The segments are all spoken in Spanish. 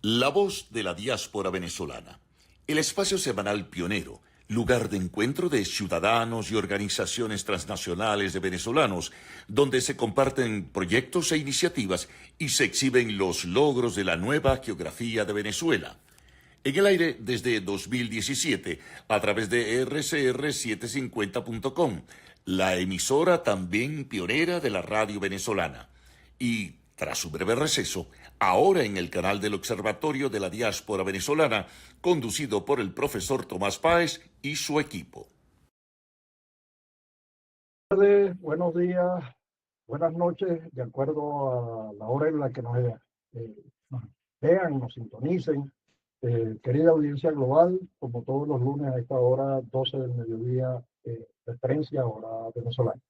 La voz de la diáspora venezolana. El espacio semanal pionero, lugar de encuentro de ciudadanos y organizaciones transnacionales de venezolanos, donde se comparten proyectos e iniciativas y se exhiben los logros de la nueva geografía de Venezuela. En el aire desde 2017 a través de rcr750.com, la emisora también pionera de la radio venezolana. Y tras su breve receso, ahora en el canal del Observatorio de la Diáspora Venezolana, conducido por el profesor Tomás Páez y su equipo. Buenos días, buenas noches, de acuerdo a la hora en la que nos vean, nos sintonicen. Querida audiencia global, como todos los lunes a esta hora, 12 del mediodía, referencia hora venezolana.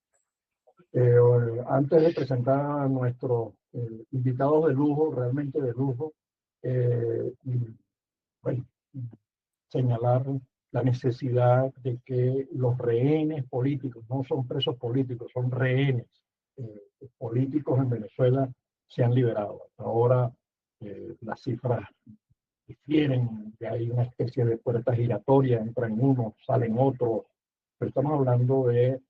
Antes de presentar a nuestros invitados de lujo, realmente de lujo, bueno, señalar la necesidad de que los rehenes políticos, no son presos políticos, son rehenes políticos en Venezuela, sean liberados. Hasta ahora las cifras difieren, que hay una especie de puerta giratoria, entran unos, salen otros, pero estamos hablando de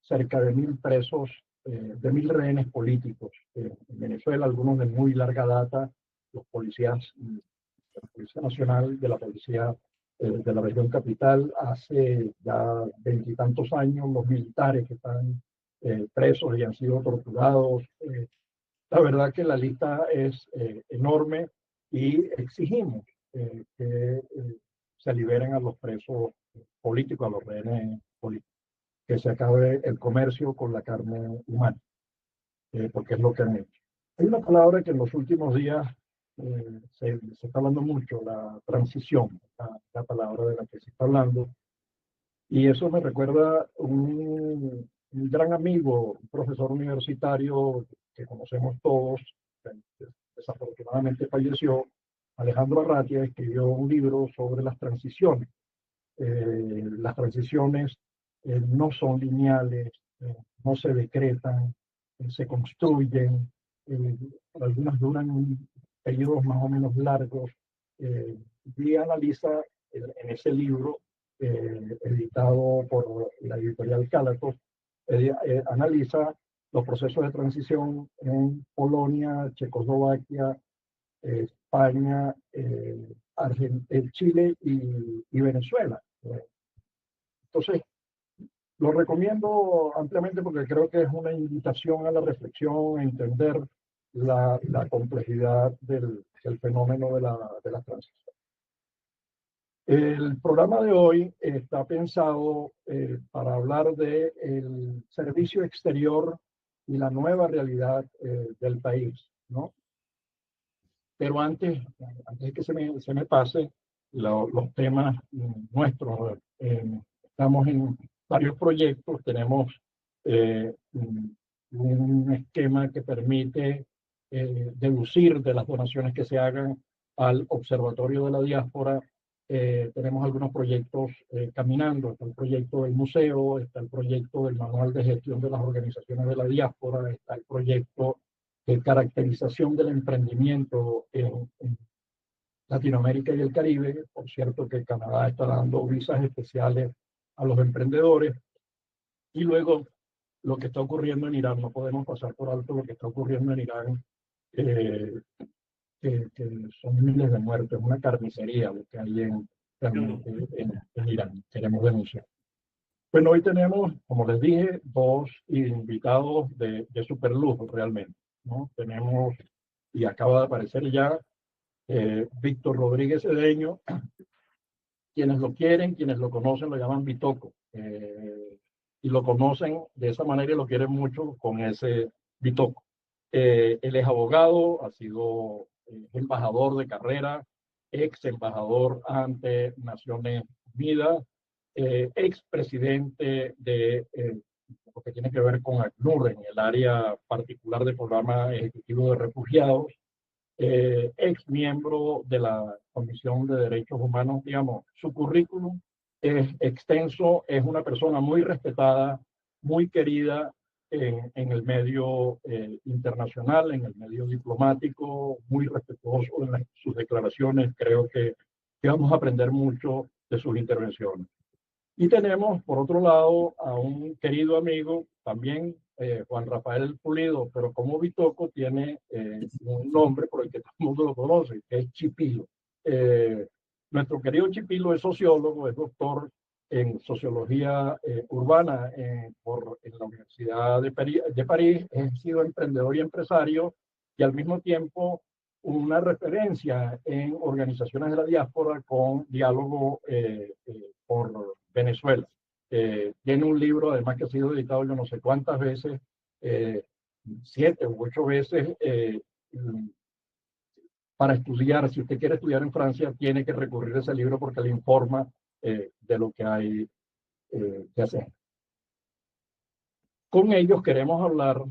cerca de 1.000 presos, de 1.000 rehenes políticos en Venezuela, algunos de muy larga data, los policías de la Policía Nacional, de la Policía de la región capital, hace ya 20 y tantos años, los militares que están presos y han sido torturados. La verdad que la lista es enorme y exigimos que se liberen a los presos políticos, a los rehenes políticos, que se acabe el comercio con la carne humana, porque es lo que han hecho. Hay una palabra que en los últimos días se está hablando mucho, la transición, la palabra de la que se está hablando, y eso me recuerda un gran amigo, un profesor universitario que conocemos todos, que desafortunadamente falleció, Alejandro Arratia, escribió un libro sobre las transiciones. Las transiciones no son lineales, no se decretan, se construyen, algunas duran periodos más o menos largos, y analiza en ese libro, editado por la editorial Calatos, analiza los procesos de transición en Polonia, Checoslovaquia, España, Chile y Venezuela. Entonces, lo recomiendo ampliamente porque creo que es una invitación a la reflexión, a entender la complejidad del fenómeno de la transición. El programa de hoy está pensado para hablar del servicio exterior y la nueva realidad del país, ¿no? Pero antes de que se me pase los temas nuestros, estamos en varios proyectos, tenemos un esquema que permite deducir de las donaciones que se hagan al Observatorio de la Diáspora. Tenemos algunos proyectos caminando, está el proyecto del museo, está el proyecto del manual de gestión de las organizaciones de la diáspora, está el proyecto de caracterización del emprendimiento en Latinoamérica y el Caribe. Por cierto que Canadá está dando visas especiales a los emprendedores. Y luego lo que está ocurriendo en Irán, no podemos pasar por alto lo que está ocurriendo en Irán, que son miles de muertos, una carnicería lo que hay en Irán. Queremos denunciar. Bueno, hoy tenemos, como les dije, dos invitados de super lujo realmente, ¿no? Tenemos, y acaba de aparecer ya, Víctor Rodríguez Cedeño. Quienes lo quieren, quienes lo conocen, lo llaman Bitoco. Y lo conocen de esa manera y lo quieren mucho con ese Bitoco. Él es abogado, ha sido embajador de carrera, ex embajador ante Naciones Unidas, ex presidente de lo que tiene que ver con ACNUR en el área particular del programa ejecutivo de refugiados, ex miembro de la Comisión de Derechos Humanos. Digamos, su currículum es extenso, es una persona muy respetada, muy querida en el medio internacional, en el medio diplomático, muy respetuoso en sus declaraciones. Creo que vamos a aprender mucho de sus intervenciones. Y tenemos, por otro lado, a un querido amigo, también Juan Rafael Pulido, pero como Bitoco tiene un nombre por el que todo el mundo lo conoce, que es Chipilo. Nuestro querido Chipilo es sociólogo, es doctor en sociología urbana en la Universidad de París, ha sido emprendedor y empresario, y al mismo tiempo una referencia en organizaciones de la diáspora con diálogo por Venezuela. Tiene un libro, además, que ha sido editado yo no sé cuántas veces, 7 u 8 veces, para estudiar. Si usted quiere estudiar en Francia, tiene que recurrir a ese libro porque le informa de lo que hay que hacer. Con ellos queremos hablar,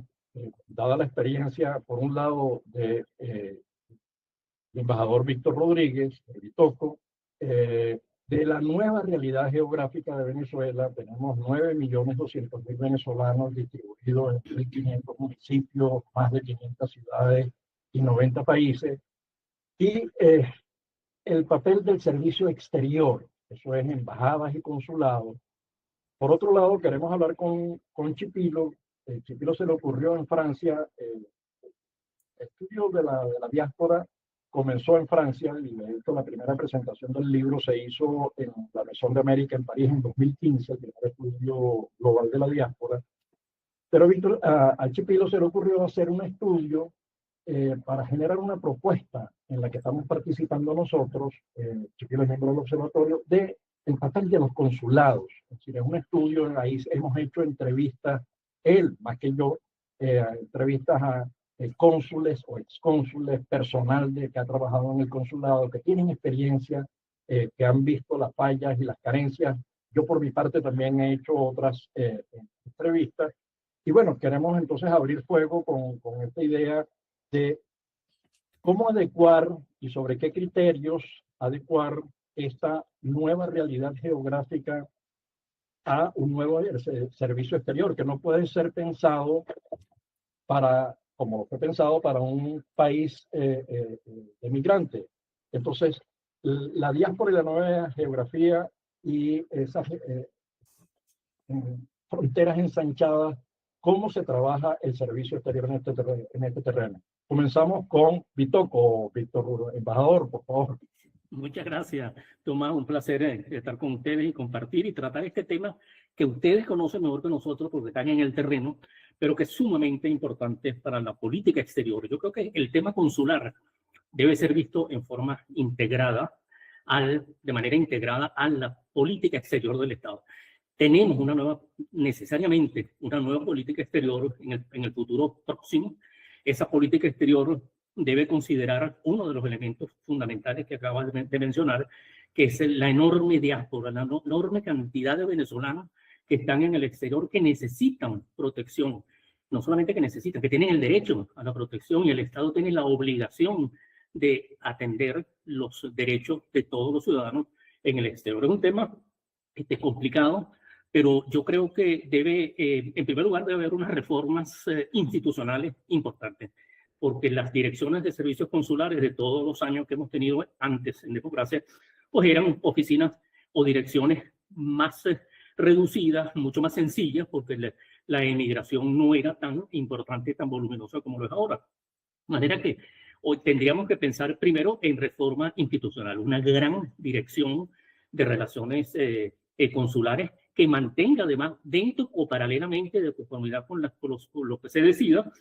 dada la experiencia, por un lado, del embajador Víctor Rodríguez, de Bitoco, de la nueva realidad geográfica de Venezuela. Tenemos 9.200.000 venezolanos distribuidos en 1.500 municipios, más de 500 ciudades y 90 países. Y el papel del servicio exterior, eso es embajadas y consulados. Por otro lado, queremos hablar con Chipilo. Chipilo se le ocurrió en Francia, el estudio de la diáspora comenzó en Francia, y de hecho la primera presentación del libro se hizo en la Maison de América en París en 2015, el primer estudio global de la diáspora. Pero a Chipilo se le ocurrió hacer un estudio para generar una propuesta en la que estamos participando nosotros, Chipilo es miembro del observatorio, de el papel de los consulados. Es decir, es un estudio, ahí hemos hecho entrevistas, él más que yo, entrevistas a cónsules o excónsules, personal que ha trabajado en el consulado, que tienen experiencia, que han visto las fallas y las carencias. Yo por mi parte también he hecho otras entrevistas. Y bueno, queremos entonces abrir fuego con esta idea de cómo adecuar y sobre qué criterios adecuar esta nueva realidad geográfica a un nuevo servicio exterior, que no puede ser pensado como fue pensado para un país emigrante. Entonces, la diáspora y la nueva geografía y esas fronteras ensanchadas, ¿cómo se trabaja el servicio exterior en este terreno? Comenzamos con Bitoco, Víctor, embajador, por favor. Muchas gracias, Tomás. Un placer estar con ustedes y compartir y tratar este tema que ustedes conocen mejor que nosotros porque están en el terreno, pero que es sumamente importante para la política exterior. Yo creo que el tema consular debe ser visto en forma integrada, de manera integrada a la política exterior del Estado. Tenemos necesariamente una nueva política exterior en el futuro próximo. Esa política exterior debe considerar uno de los elementos fundamentales que acabas de mencionar, que es la enorme diáspora, la enorme cantidad de venezolanos que están en el exterior, que necesitan protección. No solamente que necesitan, que tienen el derecho a la protección, y el Estado tiene la obligación de atender los derechos de todos los ciudadanos en el exterior. Es un tema complicado, pero yo creo que en primer lugar, debe haber unas reformas institucionales importantes, porque las direcciones de servicios consulares de todos los años que hemos tenido antes en democracia, pues eran oficinas o direcciones más reducidas, mucho más sencillas, porque la emigración no era tan importante, tan voluminosa como lo es ahora. De manera que hoy tendríamos que pensar primero en reforma institucional, una gran dirección de relaciones consulares que mantenga además dentro o paralelamente, de conformidad con lo que se decida,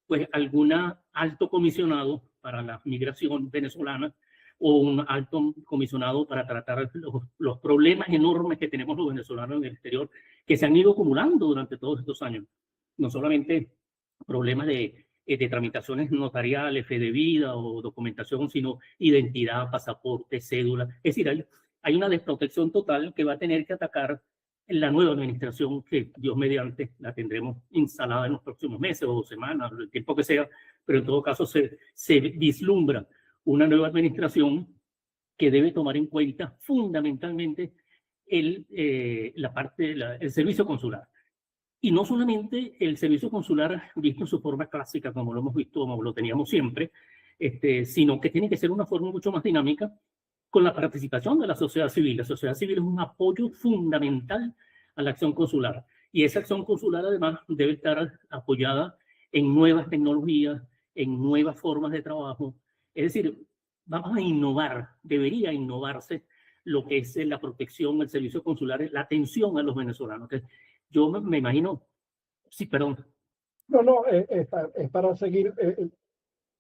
pues algún alto comisionado para la migración venezolana o un alto comisionado para tratar los problemas enormes que tenemos los venezolanos en el exterior, que se han ido acumulando durante todos estos años. No solamente problemas de tramitaciones notariales, fe de vida o documentación, sino identidad, pasaporte, cédula. Es decir, hay una desprotección total que va a tener que atacar la nueva administración, que Dios mediante la tendremos instalada en los próximos meses o semanas, el tiempo que sea, pero en todo caso se vislumbra una nueva administración que debe tomar en cuenta fundamentalmente el servicio consular. Y no solamente el servicio consular visto en su forma clásica, como lo hemos visto, como lo teníamos siempre, sino que tiene que ser una forma mucho más dinámica con la participación de la sociedad civil. La sociedad civil es un apoyo fundamental a la acción consular. Y esa acción consular además debe estar apoyada en nuevas tecnologías, en nuevas formas de trabajo. Es decir, vamos a innovar, debería innovarse lo que es la protección, el servicio consular, la atención a los venezolanos. Yo me imagino, sí, perdón. No, no, es para seguir,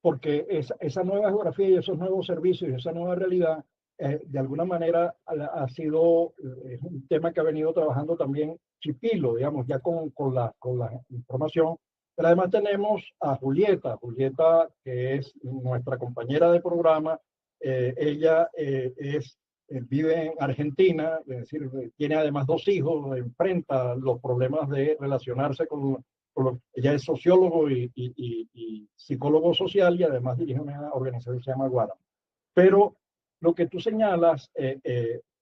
porque esa nueva geografía y esos nuevos servicios y esa nueva realidad, de alguna manera ha sido, es un tema que ha venido trabajando también Chipilo, digamos, ya con la información. Pero además tenemos a Julieta, que es nuestra compañera de programa. Ella vive en Argentina, es decir, tiene además 2 hijos, enfrenta los problemas de relacionarse con ella es sociólogo y psicólogo social y además dirige una organización que se llama Guara. Pero lo que tú señalas,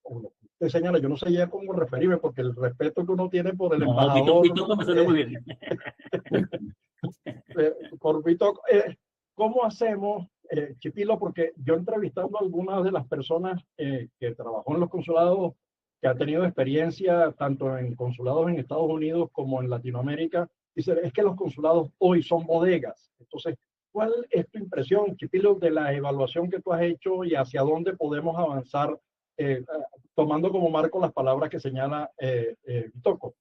o lo que usted señala, yo no sé ya cómo referirme porque el respeto que uno tiene por el embajador. Vito me suena muy bien. Por Vito, ¿cómo hacemos, Chipilo? Porque yo entrevistando a algunas de las personas que trabajó en los consulados, que han tenido experiencia tanto en consulados en Estados Unidos como en Latinoamérica, dicen, es que los consulados hoy son bodegas. Entonces, ¿cuál es tu impresión, Chipilo, de la evaluación que tú has hecho y hacia dónde podemos avanzar, tomando como marco las palabras que señala Vitoco?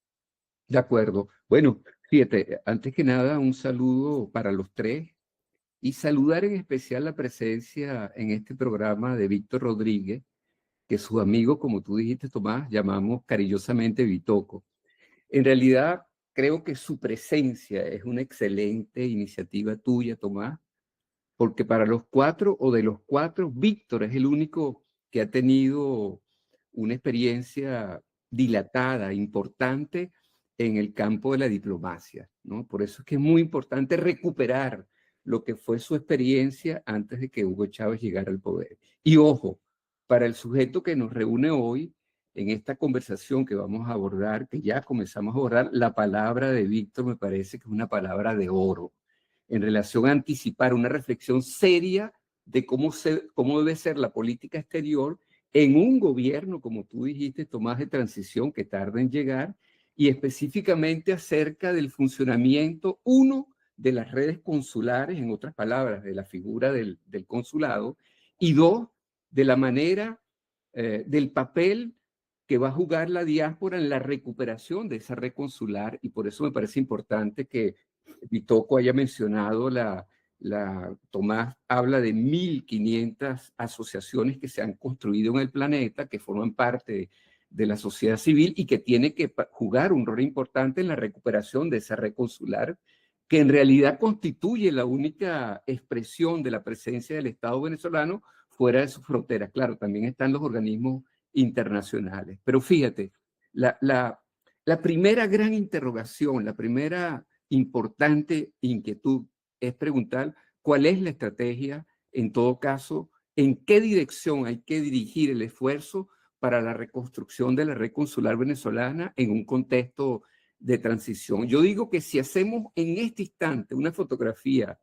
De acuerdo. Bueno, fíjate, antes que nada, un saludo para los tres y saludar en especial la presencia en este programa de Víctor Rodríguez, que sus amigos, como tú dijiste, Tomás, llamamos cariñosamente Vitoco. En realidad, creo que su presencia es una excelente iniciativa tuya, Tomás, porque para los 4 o de los 4, Víctor es el único que ha tenido una experiencia dilatada, importante en el campo de la diplomacia, ¿no? Por eso es que es muy importante recuperar lo que fue su experiencia antes de que Hugo Chávez llegara al poder. Y ojo, para el sujeto que nos reúne hoy, en esta conversación que vamos a abordar, que ya comenzamos a abordar, la palabra de Víctor me parece que es una palabra de oro en relación a anticipar una reflexión seria de cómo debe ser la política exterior en un gobierno, como tú dijiste, Tomás, de transición que tarda en llegar, y específicamente acerca del funcionamiento, uno, de las redes consulares, en otras palabras, de la figura del consulado, y 2, de la manera, del papel que va a jugar la diáspora en la recuperación de esa red consular, y por eso me parece importante que Vitoco haya mencionado Tomás habla de 1.500 asociaciones que se han construido en el planeta, que forman parte de la sociedad civil y que tiene que jugar un rol importante en la recuperación de esa red consular, que en realidad constituye la única expresión de la presencia del Estado venezolano fuera de sus fronteras. Claro, también están los organismos internacionales. Pero fíjate, la primera gran interrogación, la primera importante inquietud es preguntar cuál es la estrategia, en todo caso, en qué dirección hay que dirigir el esfuerzo para la reconstrucción de la red consular venezolana en un contexto de transición. Yo digo que si hacemos en este instante una fotografía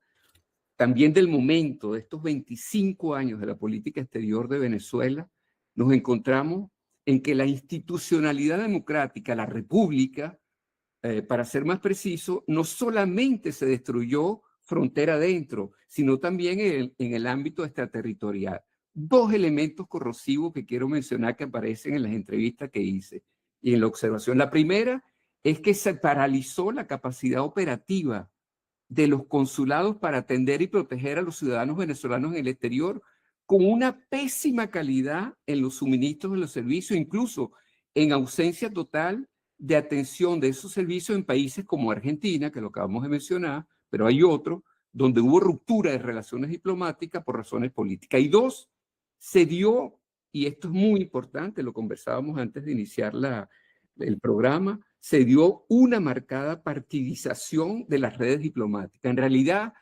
también del momento de estos 25 años de la política exterior de Venezuela, nos encontramos en que la institucionalidad democrática, la república, para ser más preciso, no solamente se destruyó frontera adentro, sino también en el ámbito extraterritorial. 2 elementos corrosivos que quiero mencionar que aparecen en las entrevistas que hice y en la observación. La primera es que se paralizó la capacidad operativa de los consulados para atender y proteger a los ciudadanos venezolanos en el exterior, con una pésima calidad en los suministros de los servicios, incluso en ausencia total de atención de esos servicios en países como Argentina, que lo acabamos de mencionar, pero hay otros, donde hubo ruptura de relaciones diplomáticas por razones políticas. Y 2, se dio, y esto es muy importante, lo conversábamos antes de iniciar el programa, se dio una marcada partidización de las redes diplomáticas. En realidad,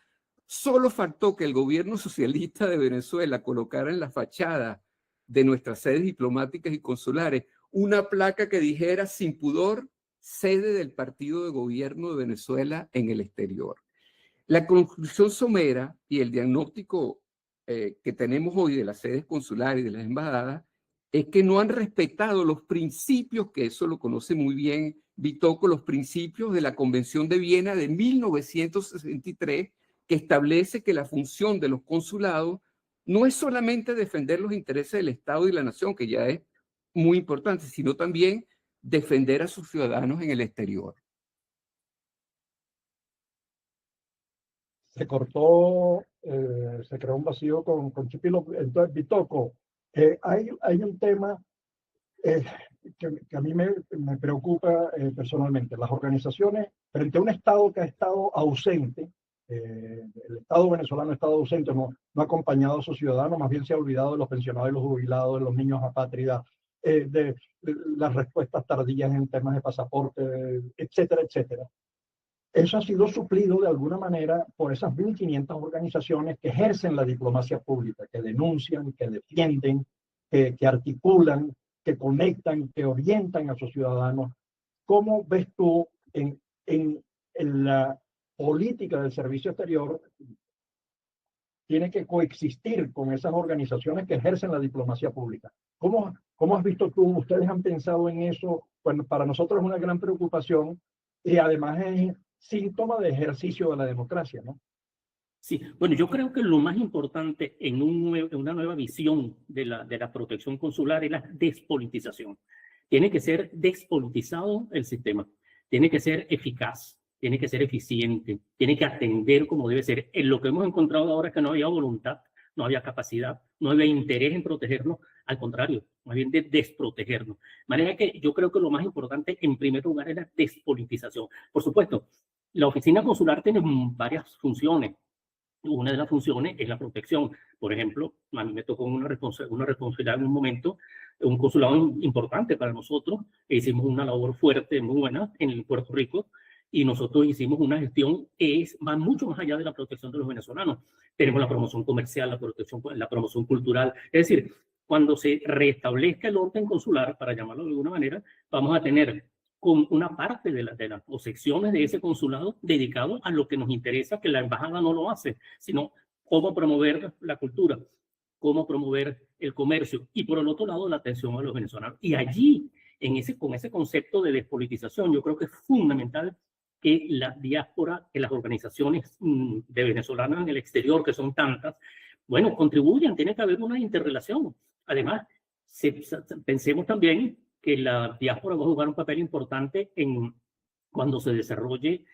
solo faltó que el gobierno socialista de Venezuela colocara en la fachada de nuestras sedes diplomáticas y consulares una placa que dijera sin pudor, sede del partido de gobierno de Venezuela en el exterior. La conclusión somera y el diagnóstico que tenemos hoy de las sedes consulares y de las embajadas es que no han respetado los principios, que eso lo conoce muy bien Bitoco, los principios de la Convención de Viena de 1963, que establece que la función de los consulados no es solamente defender los intereses del Estado y la nación, que ya es muy importante, sino también defender a sus ciudadanos en el exterior. Se cortó, se creó un vacío con Chipilo. Entonces, Bitoco, hay un tema que a mí me preocupa personalmente. Las organizaciones, frente a un Estado que ha estado ausente, el Estado venezolano ha estado ausente, no ha acompañado a sus ciudadanos, más bien se ha olvidado de los pensionados y los jubilados, de los niños apátridas, de las respuestas tardías en temas de pasaporte, etcétera, etcétera. Eso ha sido suplido de alguna manera por esas 1.500 organizaciones que ejercen la diplomacia pública, que denuncian, que defienden, que articulan, que conectan, que orientan a sus ciudadanos. ¿Cómo ves tú en la política del servicio exterior tiene que coexistir con esas organizaciones que ejercen la diplomacia pública? ¿Cómo has visto tú? ¿Ustedes han pensado en eso? Bueno, para nosotros es una gran preocupación y además es síntoma de ejercicio de la democracia, ¿no? Sí, bueno, yo creo que lo más importante en una nueva visión de la protección consular es la despolitización. Tiene que ser despolitizado el sistema, tiene que ser eficaz, tiene que ser eficiente, tiene que atender como debe ser. En lo que hemos encontrado ahora es que no había voluntad, no había capacidad, no había interés en protegernos, al contrario, más bien de desprotegernos. De manera que yo creo que lo más importante en primer lugar es la despolitización. Por supuesto, la oficina consular tiene varias funciones. Una de las funciones es la protección. Por ejemplo, a mí me tocó una responsabilidad en un momento, un consulado importante para nosotros. Hicimos una labor fuerte, muy buena en Puerto Rico, y nosotros hicimos una gestión que va mucho más allá de la protección de los venezolanos. Tenemos la promoción comercial, la promoción cultural. Es decir, cuando se restablezca el orden consular, para llamarlo de alguna manera, vamos a tener con una parte de las o secciones de ese consulado dedicado a lo que nos interesa, que la embajada no lo hace, sino cómo promover la cultura, cómo promover el comercio y por el otro lado la atención a los venezolanos. Y allí, con ese concepto de despolitización, yo creo que es fundamental que la diáspora, que las organizaciones de venezolanos en el exterior, que son tantas, bueno, contribuyan, tiene que haber una interrelación. Además, pensemos también que la diáspora va a jugar un papel importante cuando se desarrolle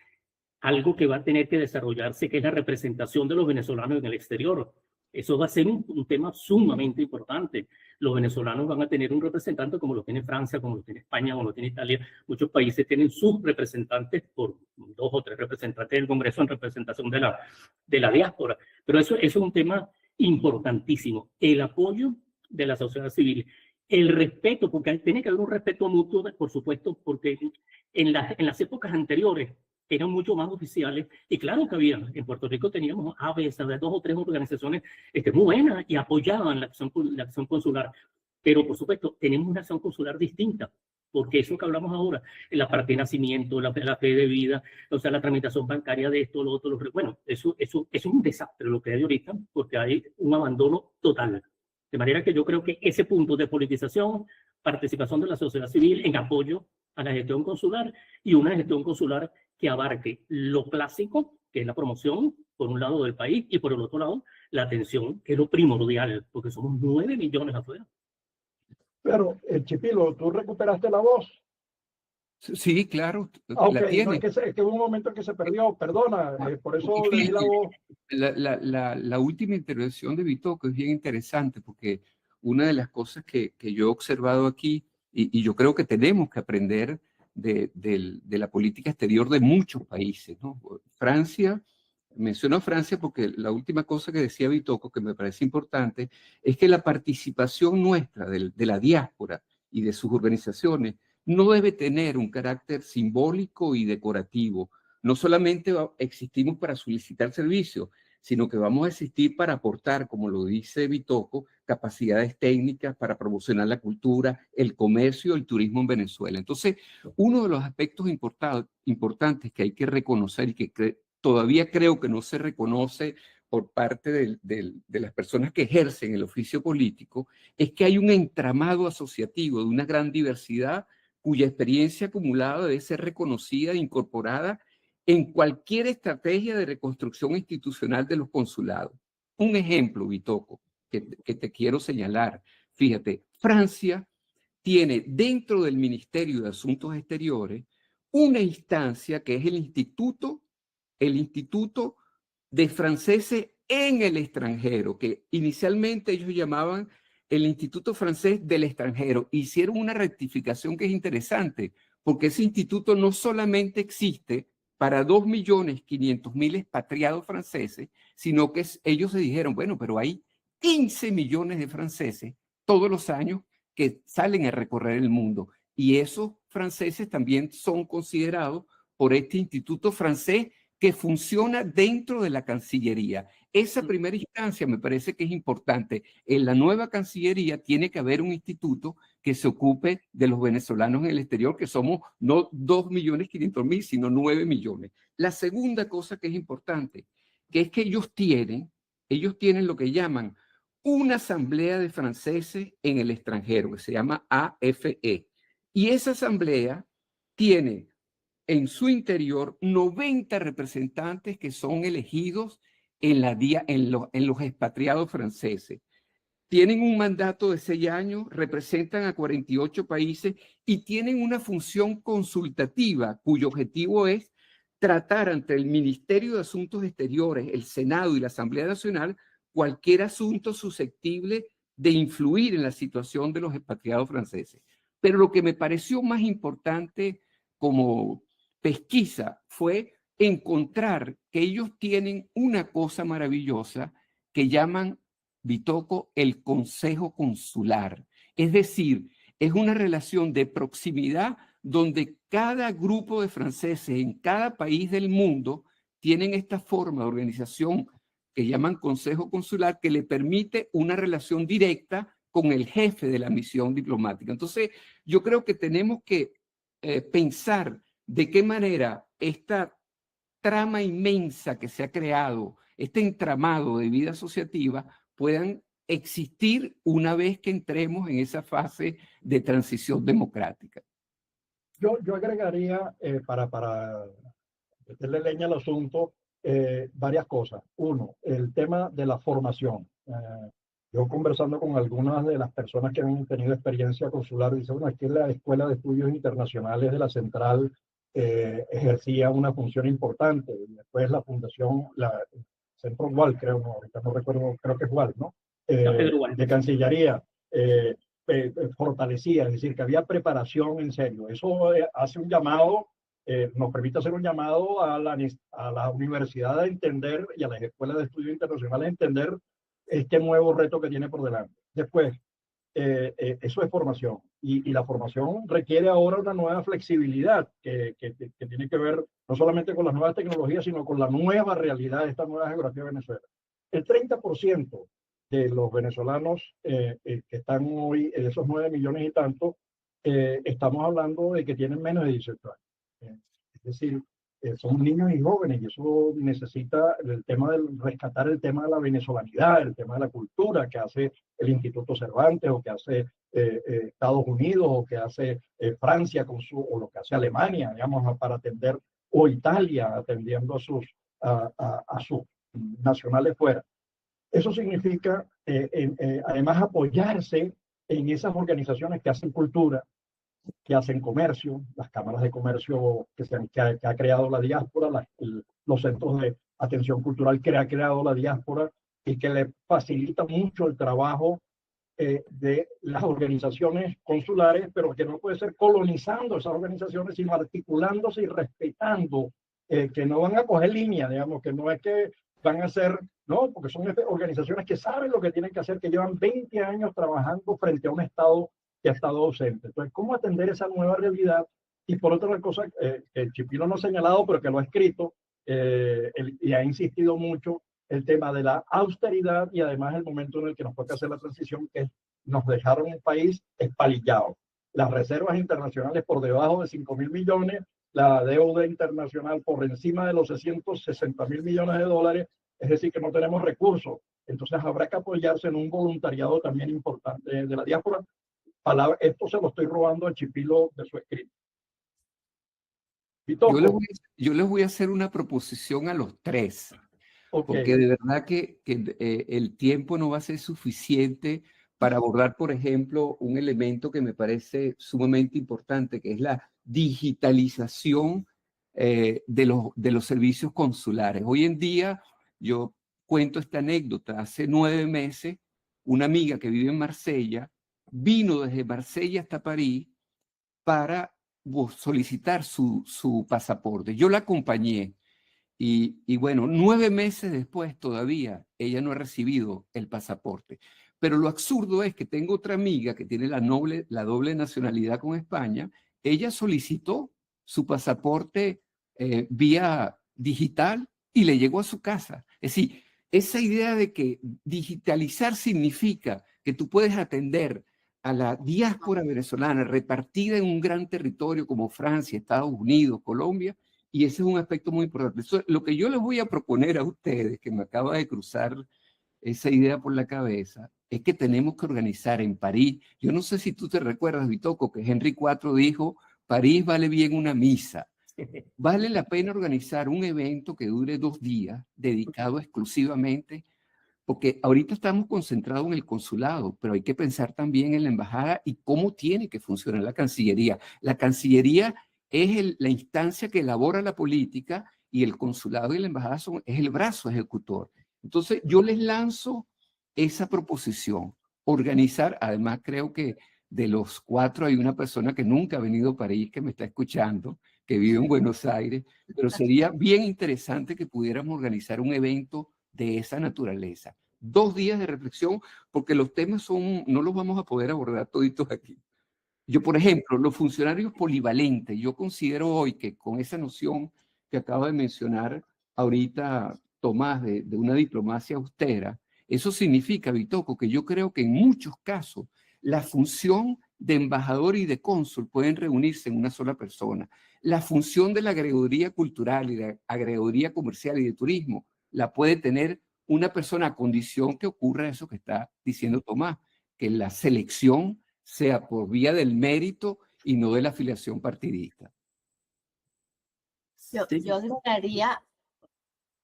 algo que va a tener que desarrollarse, que es la representación de los venezolanos en el exterior. Eso va a ser un tema sumamente importante. Los venezolanos van a tener un representante como lo tiene Francia, como lo tiene España, como lo tiene Italia. Muchos países tienen sus representantes, por 2 o 3 representantes del Congreso en representación de la diáspora. Pero eso es un tema importantísimo. El apoyo de la sociedad civil. El respeto, porque tiene que haber un respeto mutuo, por supuesto, porque en las épocas anteriores eran mucho más oficiales, y claro que había, en Puerto Rico teníamos a veces 2 o 3 organizaciones muy buenas y apoyaban la acción consular, pero por supuesto tenemos una acción consular distinta, porque eso que hablamos ahora, la parte de nacimiento, la fe de vida, o sea, la tramitación bancaria de esto, lo otro, bueno, eso es un desastre lo que hay ahorita, porque hay un abandono total. De manera que yo creo que ese punto de politización, participación de la sociedad civil en apoyo a la gestión consular y una gestión consular que abarque lo clásico, que es la promoción, por un lado del país, y por el otro lado, la atención, que es lo primordial, porque somos 9 millones afuera. Pero, Chipilo, ¿tú recuperaste la voz? Sí, claro, Okay, la tiene. no, es que hubo un momento en que se perdió, perdona, por eso le di la voz. La última intervención de Bitoco es bien interesante porque una de las cosas que yo he observado aquí, y yo creo que tenemos que aprender de la política exterior de muchos países, ¿no? Francia, menciono a Francia porque la última cosa que decía Bitoco, que me parece importante, es que la participación nuestra de la diáspora y de sus organizaciones no debe tener un carácter simbólico y decorativo. No solamente existimos para solicitar servicios, sino que vamos a existir para aportar, como lo dice Bitoco, capacidades técnicas para promocionar la cultura, el comercio, el turismo en Venezuela. Entonces, uno de los aspectos importantes que hay que reconocer y que todavía creo que no se reconoce por parte de las personas que ejercen el oficio político, es que hay un entramado asociativo de una gran diversidad cuya experiencia acumulada debe ser reconocida e incorporada en cualquier estrategia de reconstrucción institucional de los consulados. Un ejemplo, Bitoco, que te quiero señalar. Fíjate, Francia tiene dentro del Ministerio de Asuntos Exteriores una instancia que es el Instituto de Franceses en el extranjero, que inicialmente ellos llamaban el Instituto Francés del Extranjero. Hicieron una rectificación que es interesante, porque ese instituto no solamente existe para 2.500.000 expatriados franceses, sino que ellos se dijeron, bueno, pero hay 15 millones de franceses todos los años que salen a recorrer el mundo. Y esos franceses también son considerados por este instituto francés que funciona dentro de la Cancillería. Esa primera instancia me parece que es importante. En la nueva Cancillería tiene que haber un instituto que se ocupe de los venezolanos en el exterior, que somos no 2.500.000, sino 9 millones. La segunda cosa que es importante, que es que ellos tienen lo que llaman una asamblea de franceses en el extranjero, que se llama AFE. Y esa asamblea tiene en su interior 90 representantes que son elegidos en los expatriados franceses. Tienen un mandato de 6 años, representan a 48 países y tienen una función consultativa cuyo objetivo es tratar ante el Ministerio de Asuntos Exteriores, el Senado y la Asamblea Nacional cualquier asunto susceptible de influir en la situación de los expatriados franceses. Pero lo que me pareció más importante como pesquisa fue encontrar que ellos tienen una cosa maravillosa que llaman, Bitoco, el Consejo Consular. Es decir, es una relación de proximidad donde cada grupo de franceses en cada país del mundo tienen esta forma de organización que llaman Consejo Consular, que le permite una relación directa con el jefe de la misión diplomática. Entonces, yo creo que tenemos que pensar de qué manera esta trama inmensa que se ha creado, este entramado de vida asociativa, puedan existir una vez que entremos en esa fase de transición democrática. Yo agregaría, para meterle leña al asunto, varias cosas. Uno, el tema de la formación. Yo conversando con algunas de las personas que han tenido experiencia consular, dicen, bueno, aquí en la Escuela de Estudios Internacionales de la Central ejercía una función importante. Y después la fundación, la Centro Gual, creo, no, ahorita no recuerdo, creo que es Gual, ¿no? De Cancillería, fortalecía, es decir, que había preparación en serio. Eso hace un llamado, nos permite hacer un llamado a la universidad a entender y a las escuelas de estudios internacionales a entender este nuevo reto que tiene por delante. Después, eso es formación. Y la formación requiere ahora una nueva flexibilidad que tiene que ver no solamente con las nuevas tecnologías, sino con la nueva realidad de esta nueva geografía de Venezuela. El 30% de los venezolanos que están hoy, de esos 9 millones y tanto, estamos hablando de que tienen menos de 18 años. Es decir, son niños y jóvenes, y eso necesita el tema del rescatar el tema de la venezolanidad, el tema de la cultura que hace el Instituto Cervantes, o que hace Estados Unidos, o que hace Francia o lo que hace Alemania, digamos, para atender, o Italia atendiendo a sus nacionales fuera. Eso significa, además, apoyarse en esas organizaciones que hacen cultura, que hacen comercio, las cámaras de comercio que ha creado la diáspora, los centros de atención cultural que ha creado la diáspora, y que le facilita mucho el trabajo de las organizaciones consulares, pero que no puede ser colonizando esas organizaciones, sino articulándose y respetando, que no van a coger línea, digamos, que no es que van a ser, no, porque son organizaciones que saben lo que tienen que hacer, que llevan 20 años trabajando frente a un Estado que ha estado ausente. Entonces, ¿cómo atender esa nueva realidad? Y por otra cosa, que Chipilo no ha señalado, pero que lo ha escrito y ha insistido mucho, el tema de la austeridad y además el momento en el que nos toca hacer la transición, que nos dejaron un país espalillado. Las reservas internacionales por debajo de 5.000 millones, la deuda internacional por encima de los 660.000 millones de dólares, es decir, que no tenemos recursos. Entonces habrá que apoyarse en un voluntariado también importante de la diáspora. Esto se lo estoy robando a Chipilo de su escrito. Yo les voy a hacer una proposición a los tres, Okay. porque de verdad que el tiempo no va a ser suficiente para abordar, por ejemplo, un elemento que me parece sumamente importante, que es la digitalización de los servicios consulares. Hoy en día, yo cuento esta anécdota, hace 9 meses, una amiga que vive en Marsella vino desde Marsella hasta París para solicitar su pasaporte. Yo la acompañé y bueno, 9 meses después todavía ella no ha recibido el pasaporte. Pero lo absurdo es que tengo otra amiga que tiene la doble nacionalidad con España. Ella solicitó su pasaporte vía digital y le llegó a su casa. Es decir, esa idea de que digitalizar significa que tú puedes atender a la diáspora venezolana repartida en un gran territorio como Francia, Estados Unidos, Colombia, y ese es un aspecto muy importante. Eso, lo que yo les voy a proponer a ustedes, que me acaba de cruzar esa idea por la cabeza, es que tenemos que organizar en París. Yo no sé si tú te recuerdas, Bitoco, que Henry IV dijo, París vale bien una misa. Vale la pena organizar un evento que dure 2 días, dedicado exclusivamente, porque ahorita estamos concentrados en el consulado, pero hay que pensar también en la embajada y cómo tiene que funcionar la Cancillería. La Cancillería es la instancia que elabora la política y el consulado y la embajada es el brazo ejecutor. Entonces, yo les lanzo esa proposición. Organizar, además creo que de los 4 hay una persona que nunca ha venido a París, que me está escuchando, que vive en Buenos Aires, pero sería bien interesante que pudiéramos organizar un evento de esa naturaleza. 2 días de reflexión, porque los temas no los vamos a poder abordar toditos aquí. Yo, por ejemplo, los funcionarios polivalentes, yo considero hoy que con esa noción que acaba de mencionar ahorita Tomás de una diplomacia austera, eso significa, Bitoco, que yo creo que en muchos casos la función de embajador y de cónsul pueden reunirse en una sola persona. La función de la agregaduría cultural y la agregaduría comercial y de turismo la puede tener una persona a condición que ocurra eso que está diciendo Tomás, que la selección sea por vía del mérito y no de la afiliación partidista. Yo agregaría,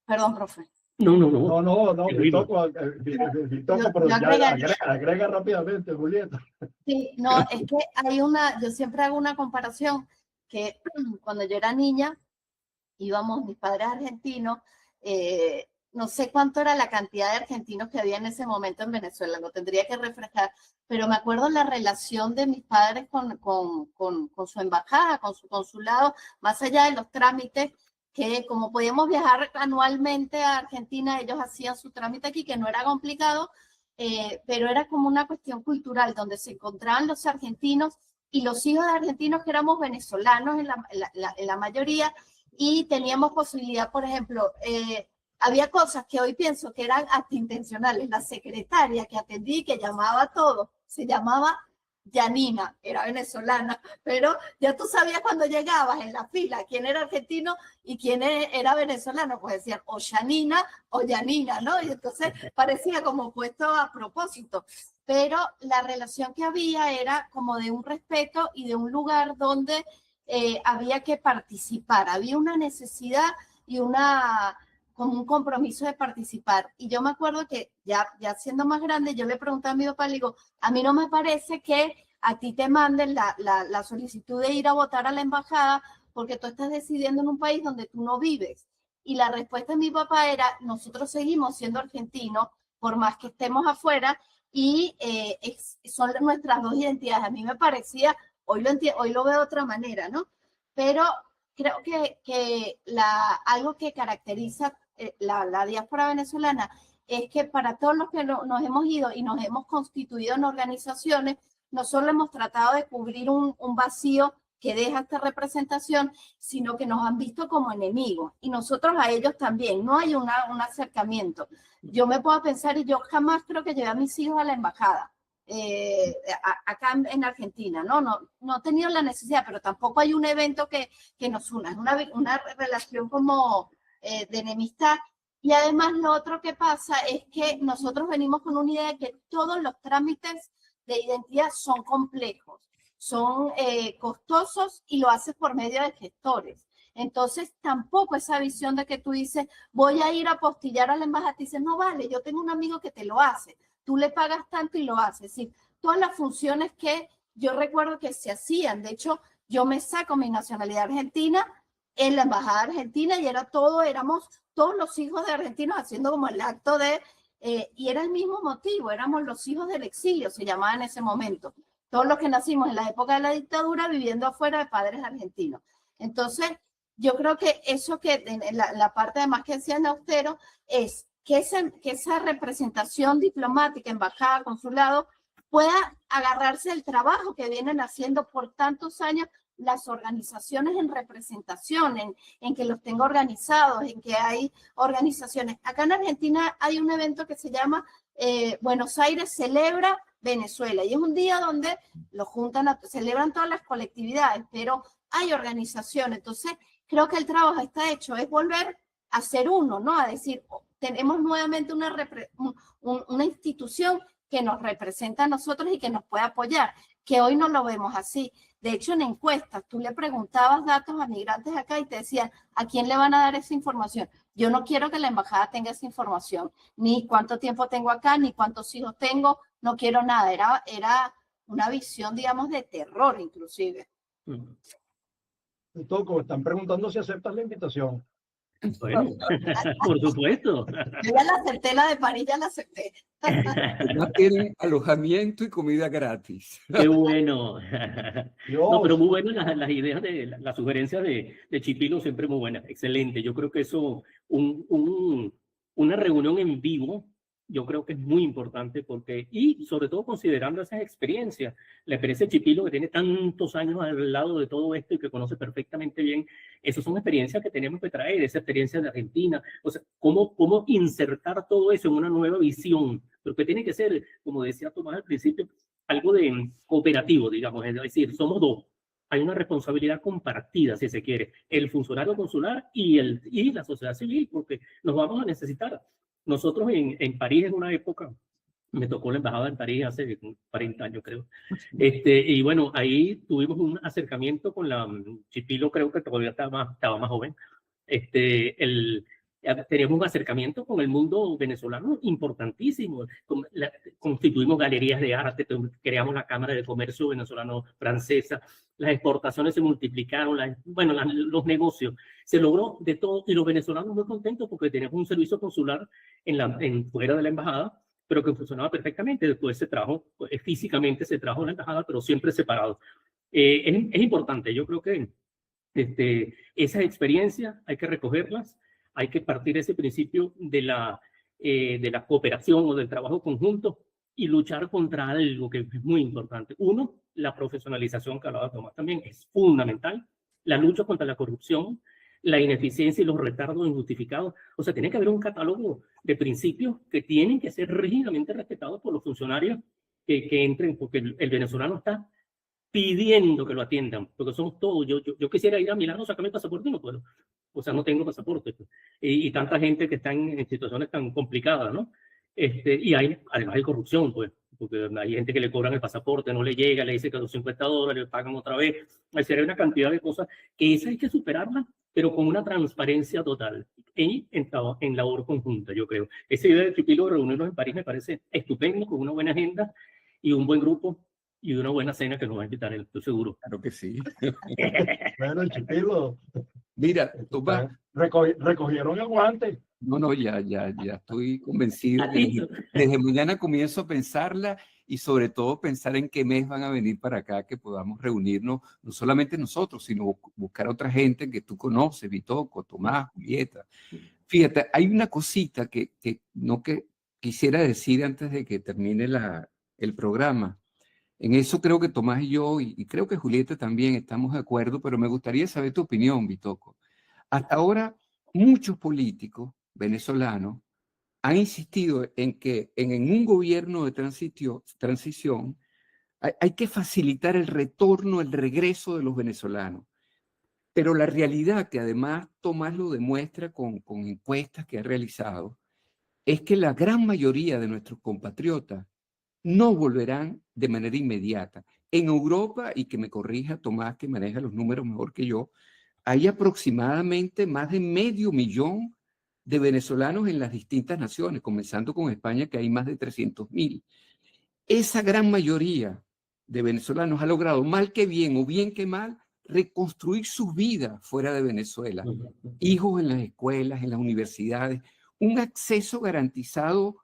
perdón, profe. No, Bitoco, pero yo agrega rápidamente, Julieta. Sí, no, es que yo siempre hago una comparación que cuando yo era niña, íbamos mis padres argentinos, no sé cuánto era la cantidad de argentinos que había en ese momento en Venezuela, lo tendría que refrescar, pero me acuerdo la relación de mis padres con su embajada, con su consulado, más allá de los trámites, que como podíamos viajar anualmente a Argentina, ellos hacían su trámite aquí, que no era complicado, pero era como una cuestión cultural, donde se encontraban los argentinos y los hijos de argentinos que éramos venezolanos en la mayoría, y teníamos posibilidad, por ejemplo, había cosas que hoy pienso que eran hasta intencionales. La secretaria que atendí, que llamaba a todos, se llamaba Yanina, era venezolana, pero ya tú sabías cuando llegabas en la fila quién era argentino y quién era venezolano, pues decían o Yanina o Yanina, ¿no? Y entonces parecía como puesto a propósito, pero la relación que había era como de un respeto y de un lugar donde había que participar, había una necesidad y como un compromiso de participar. Y yo me acuerdo que ya siendo más grande, yo le pregunté a mi papá, le digo, a mí no me parece que a ti te manden la solicitud de ir a votar a la embajada porque tú estás decidiendo en un país donde tú no vives. Y la respuesta de mi papá era, nosotros seguimos siendo argentinos, por más que estemos afuera, y son nuestras 2 identidades. A mí me parecía, hoy lo veo de otra manera, ¿no? Pero creo que algo que caracteriza la diáspora venezolana es que para todos los que nos hemos ido y nos hemos constituido en organizaciones, no solo hemos tratado de cubrir un vacío que deja esta representación, sino que nos han visto como enemigos y nosotros a ellos también. No hay un acercamiento. Yo me puedo pensar, y yo jamás creo que llevé a mis hijos a la embajada. Acá en Argentina, no he tenido la necesidad, pero tampoco hay un evento que nos una, es una relación como de enemistad. Y además lo otro que pasa es que nosotros venimos con una idea de que todos los trámites de identidad son complejos, son costosos y lo haces por medio de gestores. Entonces tampoco esa visión de que tú dices, voy a ir a apostillar a la embajada, te dices, no vale, yo tengo un amigo que te lo hace. Tú le pagas tanto y lo haces. Es decir, todas las funciones que yo recuerdo que se hacían. De hecho, yo me saco mi nacionalidad argentina en la embajada argentina y éramos todos los hijos de argentinos haciendo como el acto de, y era el mismo motivo, éramos los hijos del exilio, se llamaba en ese momento. Todos los que nacimos en la época de la dictadura viviendo afuera de padres argentinos. Entonces, yo creo que eso que en la parte además que decían Austero es que esa representación diplomática, embajada, consulado, pueda agarrarse del trabajo que vienen haciendo por tantos años las organizaciones en representación, en que los tengo organizados, en que hay organizaciones. Acá en Argentina hay un evento que se llama Buenos Aires celebra Venezuela, y es un día donde lo juntan, celebran todas las colectividades, pero hay organización. Entonces, creo que el trabajo está hecho, es volver a ser uno, ¿no? A decir, tenemos nuevamente una institución que nos representa a nosotros y que nos puede apoyar, que hoy no lo vemos así. De hecho, en encuestas, tú le preguntabas datos a migrantes acá y te decían, ¿a quién le van a dar esa información? Yo no quiero que la embajada tenga esa información, ni cuánto tiempo tengo acá, ni cuántos hijos tengo, no quiero nada. Era una visión, digamos, de terror inclusive. Y Toco, están preguntando si aceptas la invitación. Bueno, por supuesto. Yo ya la acepté, la de París ya la acepté. No tienen alojamiento y comida gratis. Qué bueno. Dios. No, pero muy buenas las ideas, las sugerencias de Chipilo, siempre muy buenas. Excelente. Yo creo que eso, una reunión en vivo, yo creo que es muy importante porque, y sobre todo considerando esas experiencias, la experiencia de Chipilo que tiene tantos años al lado de todo esto y que conoce perfectamente bien, esas son experiencias que tenemos que traer, esa experiencia de Argentina, o sea, cómo insertar todo eso en una nueva visión, pero que tiene que ser, como decía Tomás al principio, algo de cooperativo, digamos, es decir, somos dos. Hay una responsabilidad compartida, si se quiere, el funcionario consular y la sociedad civil, porque nos vamos a necesitar. Nosotros en París, en una época, me tocó la embajada en París hace 40 años, creo. Y bueno, ahí tuvimos un acercamiento con la Chipilo, creo que todavía estaba más joven. Teníamos un acercamiento con el mundo venezolano importantísimo. Constituimos galerías de arte, creamos la Cámara de Comercio Venezolano-Francesa, las exportaciones se multiplicaron, los negocios. Se logró de todo y los venezolanos muy contentos porque teníamos un servicio consular fuera de la embajada, pero que funcionaba perfectamente. Después se trajo, físicamente se trajo la embajada, pero siempre separado. Es importante, yo creo que esas experiencias hay que recogerlas, hay que partir de ese principio de la cooperación o del trabajo conjunto y luchar contra algo que es muy importante. Uno, la profesionalización que hablaba Tomás también es fundamental, la lucha contra la corrupción, la ineficiencia y los retardos injustificados. O sea, tiene que haber un catálogo de principios que tienen que ser rígidamente respetados por los funcionarios que entren, porque el venezolano está pidiendo que lo atiendan, porque somos todos. Yo quisiera ir a Milano, sacarme el pasaporte y no puedo. O sea, no tengo pasaporte. Y tanta gente que está en situaciones tan complicadas, ¿no? Y además hay corrupción, pues, porque hay gente que le cobran el pasaporte, no le llega, le dice que los $50 le pagan otra vez. Es decir, hay una cantidad de cosas que esa hay que superarla, pero con una transparencia total y en labor conjunta, yo creo. Esa idea de Chipilo de reunirnos en París me parece estupendo, con una buena agenda y un buen grupo y una buena cena que nos va a invitar él, estoy seguro. Claro que sí. Bueno, Chipilo. Mira, Tomás. Recogieron el guante. No, ya estoy convencido. Desde mañana comienzo a pensarla y sobre todo pensar en qué mes van a venir para acá, que podamos reunirnos, no solamente nosotros, sino buscar a otra gente que tú conoces, Vitoco, Tomás, Julieta. Fíjate, hay una cosita que quisiera decir antes de que termine el programa. En eso creo que Tomás y yo, y creo que Julieta también estamos de acuerdo, pero me gustaría saber tu opinión, Bitoco. Hasta ahora, muchos políticos venezolanos han insistido en que en un gobierno de transición hay que facilitar el retorno, el regreso de los venezolanos. Pero la realidad, que además Tomás lo demuestra con encuestas que ha realizado, es que la gran mayoría de nuestros compatriotas no volverán de manera inmediata. En Europa, y que me corrija Tomás, que maneja los números mejor que yo, hay aproximadamente más de 500.000 de venezolanos en las distintas naciones, comenzando con España, que hay más de 300.000. Esa gran mayoría de venezolanos ha logrado, mal que bien o bien que mal, reconstruir sus vidas fuera de Venezuela. Hijos en las escuelas, en las universidades, un acceso garantizado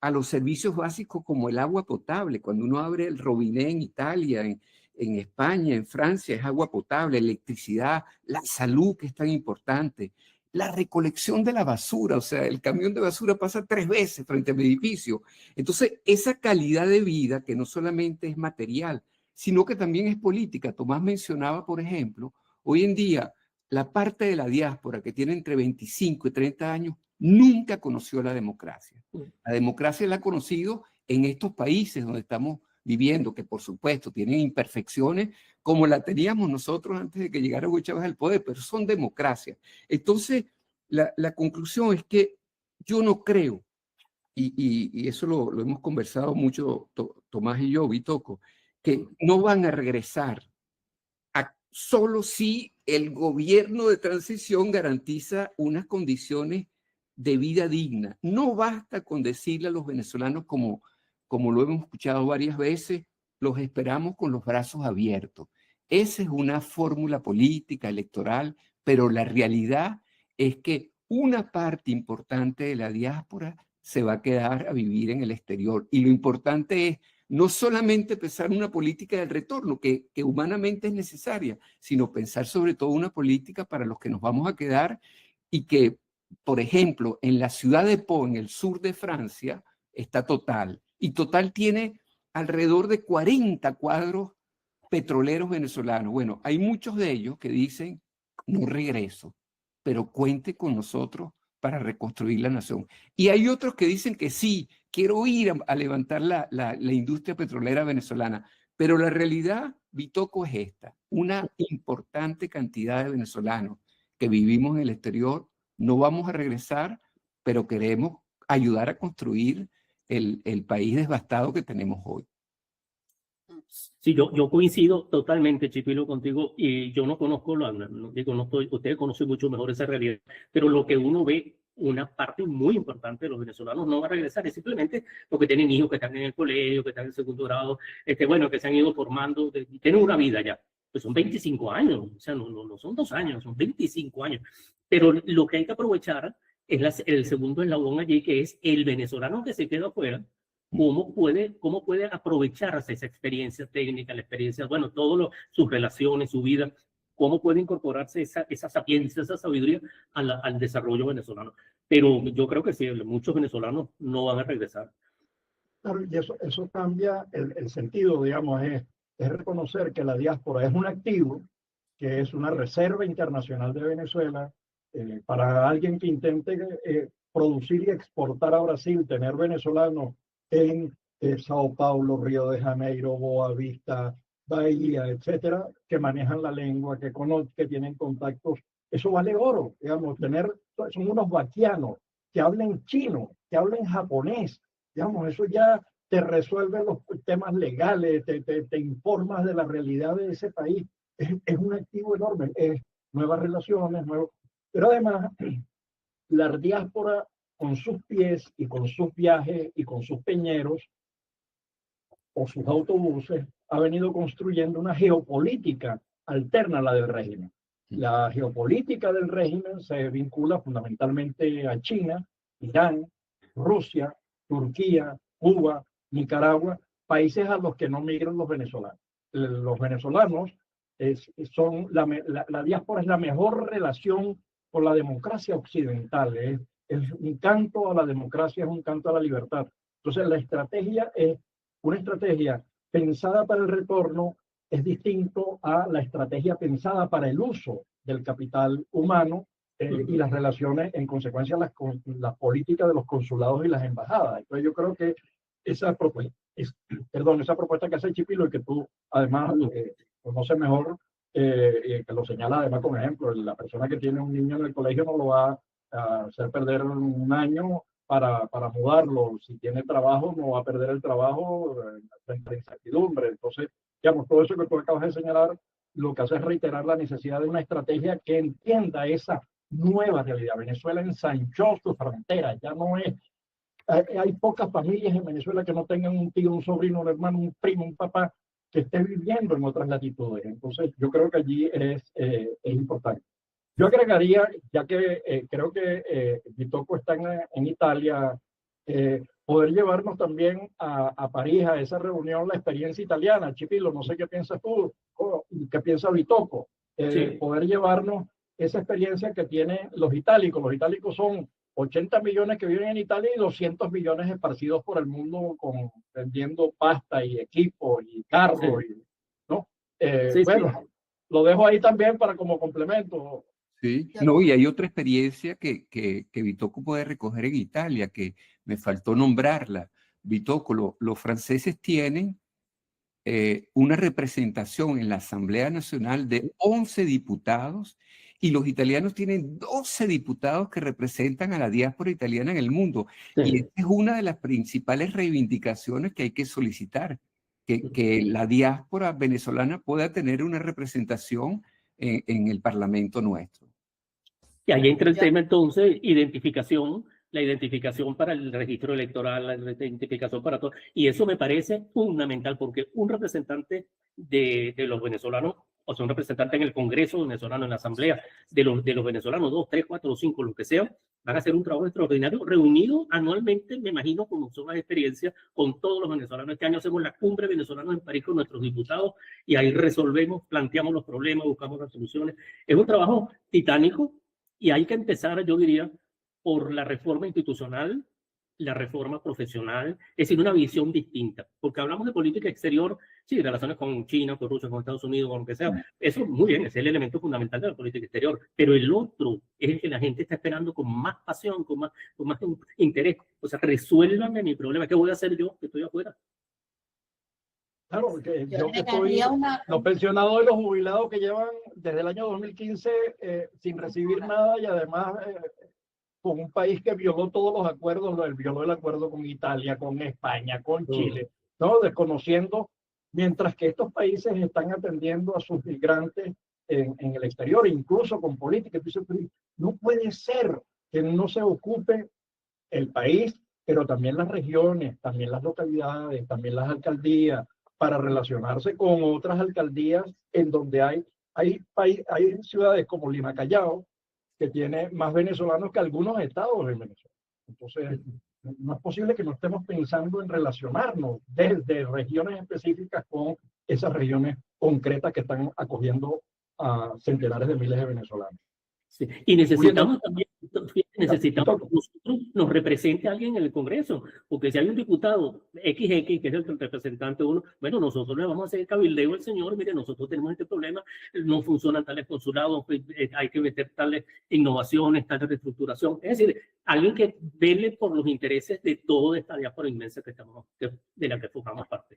a los servicios básicos como el agua potable. Cuando uno abre el robinet en Italia, en España, en Francia, es agua potable, electricidad, la salud, que es tan importante, la recolección de la basura, o sea, el camión de basura pasa 3 veces frente a mi edificio. Entonces, esa calidad de vida, que no solamente es material, sino que también es política. Tomás mencionaba, por ejemplo, hoy en día, la parte de la diáspora que tiene entre 25 y 30 años nunca conoció la democracia. La democracia la ha conocido en estos países donde estamos viviendo, que por supuesto tienen imperfecciones como la teníamos nosotros antes de que llegara Hugo Chávez al poder, pero son democracias. Entonces, la conclusión es que yo no creo, y eso lo hemos conversado mucho Tomás y yo, Bitoco, que no van a regresar solo si el gobierno de transición garantiza unas condiciones de vida digna. No basta con decirle a los venezolanos, como lo hemos escuchado varias veces, los esperamos con los brazos abiertos. Esa es una fórmula política, electoral, pero la realidad es que una parte importante de la diáspora se va a quedar a vivir en el exterior. Y lo importante es no solamente pensar una política del retorno, que humanamente es necesaria, sino pensar sobre todo una política para los que nos vamos a quedar y que, por ejemplo, en la ciudad de Pau, en el sur de Francia, está Total. Y Total tiene alrededor de 40 cuadros petroleros venezolanos. Bueno, hay muchos de ellos que dicen, no regreso, pero cuente con nosotros para reconstruir la nación. Y hay otros que dicen que sí, quiero ir a levantar la industria petrolera venezolana. Pero la realidad, Bitoco, es esta. Una importante cantidad de venezolanos que vivimos en el exterior no vamos a regresar, pero queremos ayudar a construir el país devastado que tenemos hoy. Sí, yo coincido totalmente, Chipilo, contigo, y yo no conozco, ustedes conocen mucho mejor esa realidad, pero lo que uno ve, una parte muy importante de los venezolanos no va a regresar, es simplemente porque tienen hijos que están en el colegio, que están en segundo grado, bueno, que se han ido formando, tienen una vida ya, pues son 25 años, o sea, no son 2 años, son 25 años, pero lo que hay que aprovechar es el segundo eslabón allí, que es el venezolano que se queda afuera. ¿Cómo puede aprovecharse esa experiencia técnica, la experiencia, bueno, sus relaciones, su vida, cómo puede incorporarse esa sapiencia, esa sabiduría al desarrollo venezolano? Pero yo creo que sí, muchos venezolanos no van a regresar. Claro, y eso cambia el sentido, digamos, es reconocer que la diáspora es un activo, que es una reserva internacional de Venezuela. Para alguien que intente producir y exportar a Brasil, tener venezolanos en Sao Paulo, Río de Janeiro, Boa Vista, Bahía, etcétera, que manejan la lengua, que tienen contactos, eso vale oro, digamos, son unos vaquianos que hablen chino, que hablen japonés, digamos, eso ya te resuelve los temas legales, te informas de la realidad de ese país, es un activo enorme, es nuevas relaciones, pero además la diáspora con sus pies y con sus viajes y con sus peñeros o sus autobuses ha venido construyendo una geopolítica alterna a la del régimen. La geopolítica del régimen se vincula fundamentalmente a China, Irán, Rusia, Turquía, Cuba, Nicaragua, países a los que no migran los venezolanos. Los venezolanos la diáspora es la mejor relación con la democracia occidental. Es un canto a la democracia, es un canto a la libertad. Entonces la estrategia es una estrategia pensada para el retorno es distinto a la estrategia pensada para el uso del capital humano y las relaciones, en consecuencia, las políticas de los consulados y las embajadas. Entonces yo creo que esa propuesta, esa propuesta que hace Chipilo y que tú además conoces mejor, que lo señala además con ejemplo, la persona que tiene un niño en el colegio no lo va a hacer perder un año para mudarlo. Si tiene trabajo, no va a perder el trabajo frente a la incertidumbre. Entonces, digamos, todo eso que tú acabas de señalar, lo que hace es reiterar la necesidad de una estrategia que entienda esa nueva realidad. Venezuela ensanchó su frontera, ya no es... Hay pocas familias en Venezuela que no tengan un tío, un sobrino, un hermano, un primo, un papá que esté viviendo en otras latitudes. Entonces, yo creo que allí es importante. Yo agregaría, ya que creo que Vitocco está en Italia, poder llevarnos también a París, a esa reunión, la experiencia italiana. Chipilo, no sé qué piensas tú, qué piensa Vitocco. Sí. Poder llevarnos esa experiencia que tienen los itálicos. Los itálicos son 80 millones que viven en Italia y 200 millones esparcidos por el mundo vendiendo pasta y equipo y carros. Sí. ¿No? Sí, bueno, lo dejo ahí también para como complemento. Sí, no, y hay otra experiencia que Vitocco puede recoger en Italia, que me faltó nombrarla. Vitocco, los franceses tienen una representación en la Asamblea Nacional de 11 diputados y los italianos tienen 12 diputados que representan a la diáspora italiana en el mundo. sí. Y esta es una de las principales reivindicaciones que hay que solicitar, que la diáspora venezolana pueda tener una representación en el Parlamento nuestro. Y ahí entra el tema entonces, la identificación para el registro electoral, la identificación para todo. Y eso me parece fundamental porque un representante de los venezolanos, o sea, un representante en el Congreso venezolano, en la Asamblea de los venezolanos, 2, 3, 4, 5, lo que sea, van a hacer un trabajo extraordinario, reunido anualmente, me imagino, como son las experiencias, con todos los venezolanos. Este año hacemos la cumbre venezolana en París con nuestros diputados y ahí resolvemos, planteamos los problemas, buscamos las soluciones. Es un trabajo titánico. Y hay que empezar, yo diría, por la reforma institucional, la reforma profesional, es decir, una visión distinta. Porque hablamos de política exterior, sí, relaciones con China, con Rusia, con Estados Unidos, con lo que sea. Eso, muy bien, es el elemento fundamental de la política exterior. Pero el otro es el que la gente está esperando con más pasión, con más interés. O sea, resuélvanme mi problema. ¿Qué voy a hacer yo que estoy afuera? Claro, porque yo que estoy, los pensionados y los jubilados que llevan desde el año 2015 sin recibir nada y además con un país que violó todos los acuerdos, violó el acuerdo con Italia, con España, con Chile, ¿no? Desconociendo, mientras que estos países están atendiendo a sus migrantes en el exterior, incluso con política. Entonces, no puede ser que no se ocupe el país, pero también las regiones, también las localidades, también las alcaldías, para relacionarse con otras alcaldías en donde hay ciudades como Lima Callao, que tiene más venezolanos que algunos estados en Venezuela. Entonces, no es posible que no estemos pensando en relacionarnos desde regiones específicas con esas regiones concretas que están acogiendo a centenares de miles de venezolanos. Sí. Y necesitamos también, necesitamos que nosotros nos represente a alguien en el Congreso, porque si hay un diputado XX, que es el representante uno, bueno, nosotros le vamos a hacer cabildeo al señor, mire, nosotros tenemos este problema, no funcionan tales consulados, hay que meter tales innovaciones, tales reestructuración, es decir, alguien que vele por los intereses de toda esta diáspora inmensa de la que formamos parte.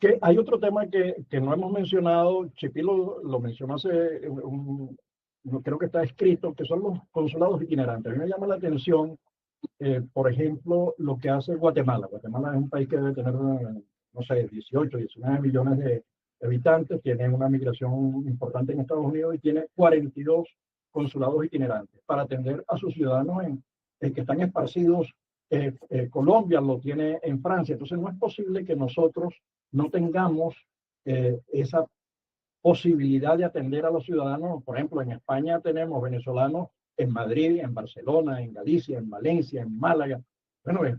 Que hay otro tema que no hemos mencionado, Chipilo lo mencionó hace creo que está escrito, que son los consulados itinerantes. A mí me llama la atención, por ejemplo, lo que hace Guatemala. Guatemala es un país que debe tener, no sé, 18, 19 millones de habitantes, tiene una migración importante en Estados Unidos y tiene 42 consulados itinerantes para atender a sus ciudadanos que están esparcidos. Colombia lo tiene en Francia. Entonces no es posible que nosotros no tengamos esa posibilidad de atender a los ciudadanos. Por ejemplo, en España tenemos venezolanos en Madrid, en Barcelona, en Galicia, en Valencia, en Málaga. Bueno, es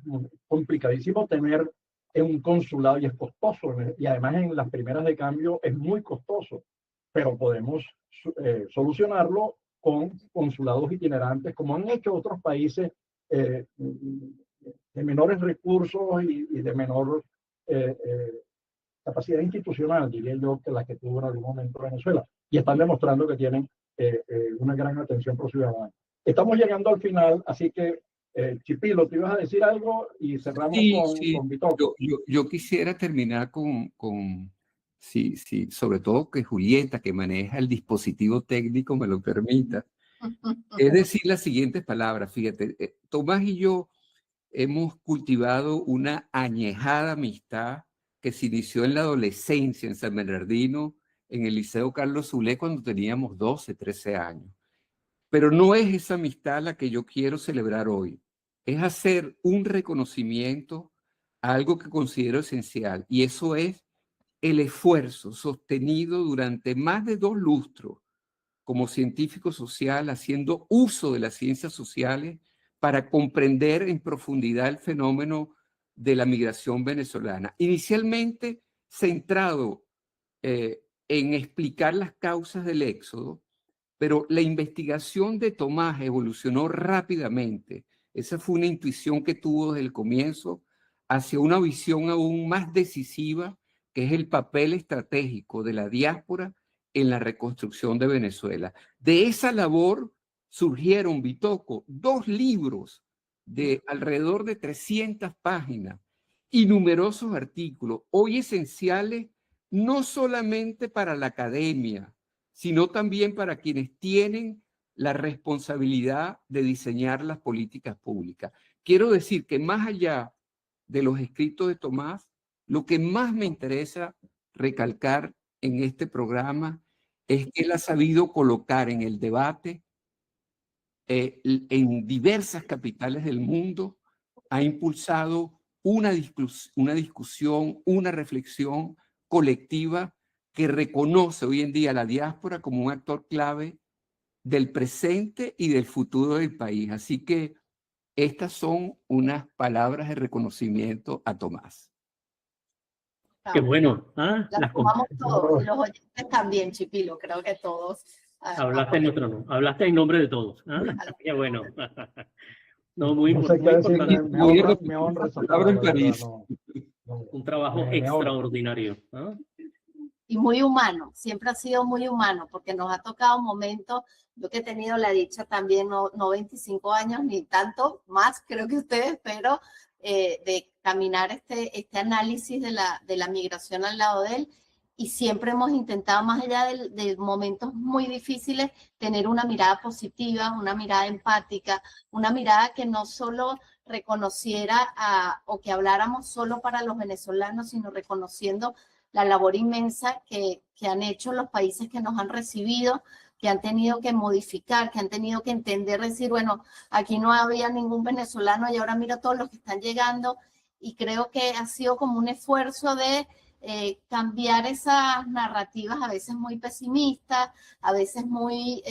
complicadísimo tener un consulado y es costoso. Y además en las primeras de cambio es muy costoso. Pero podemos solucionarlo con consulados itinerantes, como han hecho otros países de menores recursos y de menor capacidad institucional, diría yo, que la que tuvo en algún momento Venezuela. Y están demostrando que tienen una gran atención por ciudadanos. Estamos llegando al final, así que, Chipilo, te ibas a decir algo y cerramos con Bitoco. Yo quisiera terminar sí, sobre todo que Julieta, que maneja el dispositivo técnico, me lo permita. Es decir, las siguientes palabras. Fíjate, Tomás y yo hemos cultivado una añejada amistad que se inició en la adolescencia en San Bernardino, en el Liceo Carlos Zulé, cuando teníamos 12, 13 años. Pero no es esa amistad la que yo quiero celebrar hoy. Es hacer un reconocimiento a algo que considero esencial, y eso es el esfuerzo sostenido durante más de 2 lustros como científico social, haciendo uso de las ciencias sociales para comprender en profundidad el fenómeno de la migración venezolana. Inicialmente centrado en explicar las causas del éxodo, pero la investigación de Tomás evolucionó rápidamente. Esa fue una intuición que tuvo desde el comienzo hacia una visión aún más decisiva, que es el papel estratégico de la diáspora en la reconstrucción de Venezuela. De esa labor surgieron, Bitoco, 2 libros de alrededor de 300 páginas y numerosos artículos, hoy esenciales no solamente para la academia, sino también para quienes tienen la responsabilidad de diseñar las políticas públicas. Quiero decir que más allá de los escritos de Tomás, lo que más me interesa recalcar en este programa es que él ha sabido colocar en el debate en diversas capitales del mundo, ha impulsado una discusión, una reflexión colectiva que reconoce hoy en día a la diáspora como un actor clave del presente y del futuro del país. Así que estas son unas palabras de reconocimiento a Tomás. Qué bueno. Las tomamos todos, y los oyentes también, Chipilo, creo que todos. Hablaste en nombre de todos. Qué bueno. No, muy, No sé muy qué decir, importante. me honra esa palabra, Un trabajo extraordinario. Y muy humano, siempre ha sido muy humano, porque nos ha tocado momentos, yo que he tenido la dicha también, no 25 años ni tanto más, creo que ustedes, pero de caminar este análisis de la migración al lado de él, y siempre hemos intentado, más allá de momentos muy difíciles, tener una mirada positiva, una mirada empática, una mirada que no solo reconociera o que habláramos solo para los venezolanos, sino reconociendo la labor inmensa que han hecho los países que nos han recibido, que han tenido que modificar, que han tenido que entender, decir, bueno, aquí no había ningún venezolano y ahora mira todos los que están llegando, y creo que ha sido como un esfuerzo de cambiar esas narrativas a veces muy pesimistas, a veces muy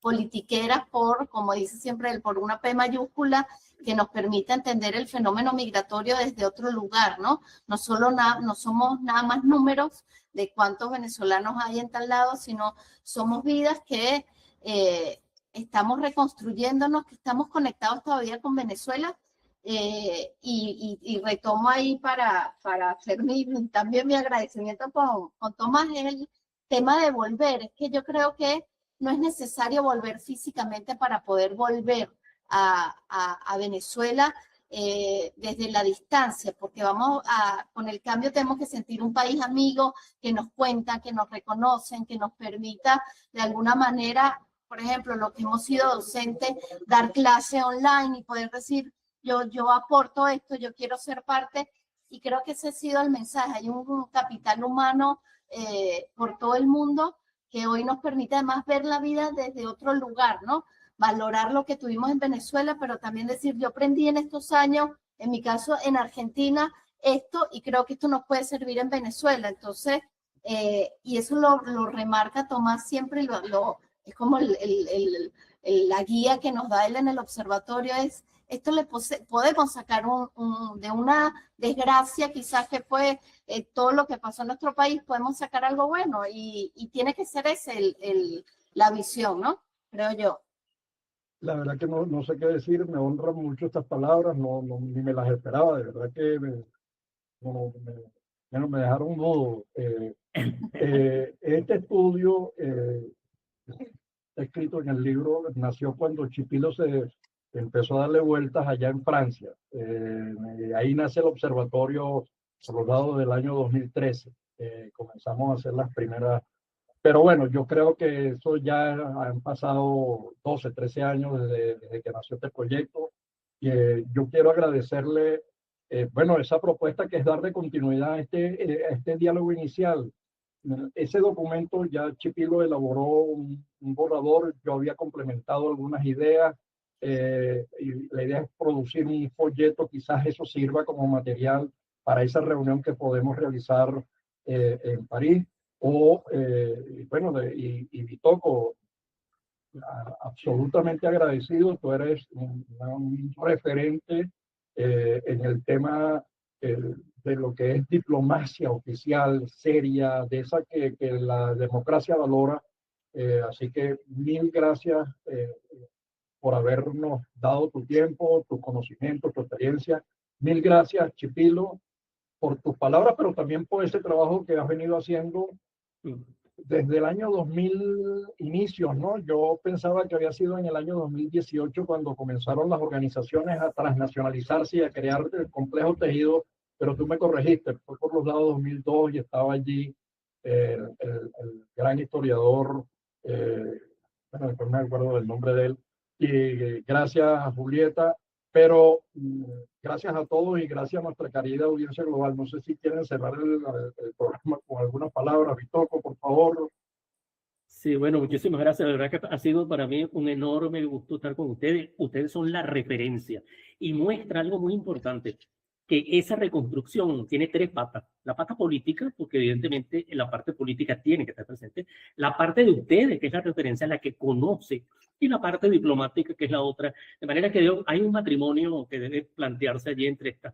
politiqueras como dice siempre él, por una P mayúscula, que nos permita entender el fenómeno migratorio desde otro lugar, ¿no? No somos nada más números de cuántos venezolanos hay en tal lado, sino somos vidas que estamos reconstruyéndonos, que estamos conectados todavía con Venezuela. Y retomo ahí para hacer también mi agradecimiento con Tomás, es el tema de volver. Es que yo creo que no es necesario volver físicamente para poder volver a Venezuela desde la distancia, porque con el cambio tenemos que sentir un país amigo que nos cuenta, que nos reconocen, que nos permita de alguna manera, por ejemplo, los que hemos sido docentes, dar clase online y poder decir, yo aporto esto, yo quiero ser parte, y creo que ese ha sido el mensaje. Hay un capital humano por todo el mundo que hoy nos permite además ver la vida desde otro lugar, ¿no? Valorar lo que tuvimos en Venezuela, pero también decir, yo aprendí en estos años, en mi caso en Argentina, esto, y creo que esto nos puede servir en Venezuela. Entonces, y eso lo remarca Tomás siempre, es como la guía que nos da él en el observatorio, es esto podemos sacar de una desgracia quizás que fue todo lo que pasó en nuestro país, podemos sacar algo bueno, y tiene que ser ese la visión, ¿no? Creo yo. La verdad que no sé qué decir, me honran mucho estas palabras, ni me las esperaba, de verdad que me Bueno, me dejaron mudo. Este estudio está escrito en el libro, nació cuando Chipilo se empezó a darle vueltas allá en Francia. Ahí nace el observatorio a los lados del año 2013. Comenzamos a hacer las primeras. Pero bueno, yo creo que eso ya han pasado 12, 13 años desde que nació este proyecto. Y yo quiero agradecerle, bueno, esa propuesta que es darle continuidad a este diálogo inicial. Ese documento ya Chipilo elaboró un borrador, yo había complementado algunas ideas, y la idea es producir un folleto, quizás eso sirva como material para esa reunión que podemos realizar en París. Bueno, Vitoko, absolutamente agradecido, tú eres un referente en el tema de lo que es diplomacia oficial, seria, de esa que la democracia valora. Así que mil gracias por habernos dado tu tiempo, tu conocimiento, tu experiencia. Mil gracias, Chipilo, por tus palabras, pero también por ese trabajo que has venido haciendo desde el año 2000, inicios, ¿no? Yo pensaba que había sido en el año 2018 cuando comenzaron las organizaciones a transnacionalizarse y a crear el complejo tejido, pero tú me corregiste, fue por los lados 2002 y estaba allí el gran historiador, bueno, después me acuerdo del nombre de él, y gracias a Julieta, pero gracias a todos y gracias a nuestra querida audiencia global. No sé si quieren cerrar el programa con algunas palabras. Vitoko, por favor. Sí, bueno, muchísimas gracias. De verdad que ha sido para mí un enorme gusto estar con ustedes. Ustedes son la referencia y muestra algo muy importante, que esa reconstrucción tiene tres patas. La pata política, porque evidentemente la parte política tiene que estar presente. La parte de ustedes, que es la referencia, la que conoce. Y la parte diplomática, que es la otra. De manera que hay un matrimonio que debe plantearse allí entre estas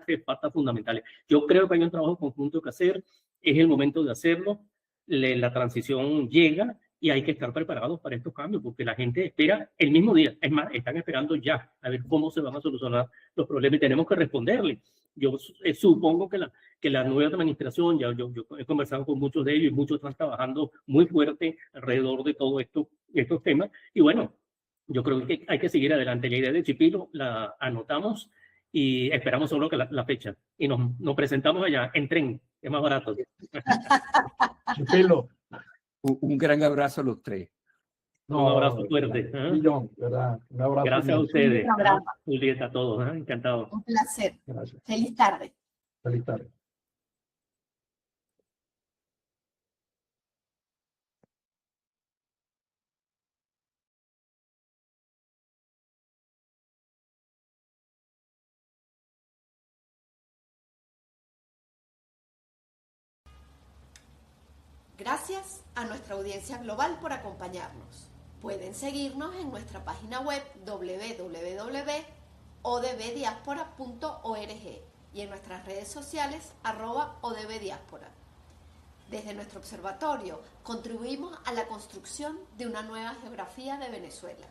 tres patas fundamentales. Yo creo que hay un trabajo conjunto que hacer. Es el momento de hacerlo. La transición llega y hay que estar preparados para estos cambios, porque la gente espera el mismo día. Es más, están esperando ya a ver cómo se van a solucionar los problemas y tenemos que responderle. Yo supongo que la nueva administración, yo he conversado con muchos de ellos y muchos están trabajando muy fuerte alrededor de todo estos temas. Y bueno, yo creo que hay que seguir adelante. La idea de Chipilo la anotamos y esperamos solo que la fecha. Y nos presentamos allá en tren, es más barato. Chipilo. Un gran abrazo a los tres. Un abrazo fuerte. Millón, ¿verdad? Un abrazo. Gracias a ustedes. Julieta, a todos. Encantado. Un placer. Gracias. Feliz tarde. Feliz tarde. Gracias a nuestra audiencia global por acompañarnos. Pueden seguirnos en nuestra página web www.odbdiaspora.org y en nuestras redes sociales @odbdiaspora. Desde nuestro observatorio contribuimos a la construcción de una nueva geografía de Venezuela.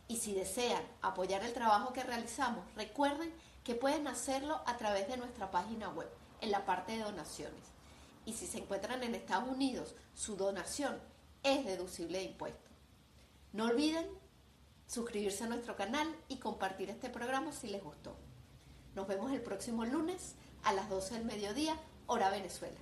Y si desean apoyar el trabajo que realizamos, recuerden que pueden hacerlo a través de nuestra página web, en la parte de donaciones. Y si se encuentran en Estados Unidos, su donación es deducible de impuestos. No olviden suscribirse a nuestro canal y compartir este programa si les gustó. Nos vemos el próximo lunes a las 12 del mediodía, hora Venezuela.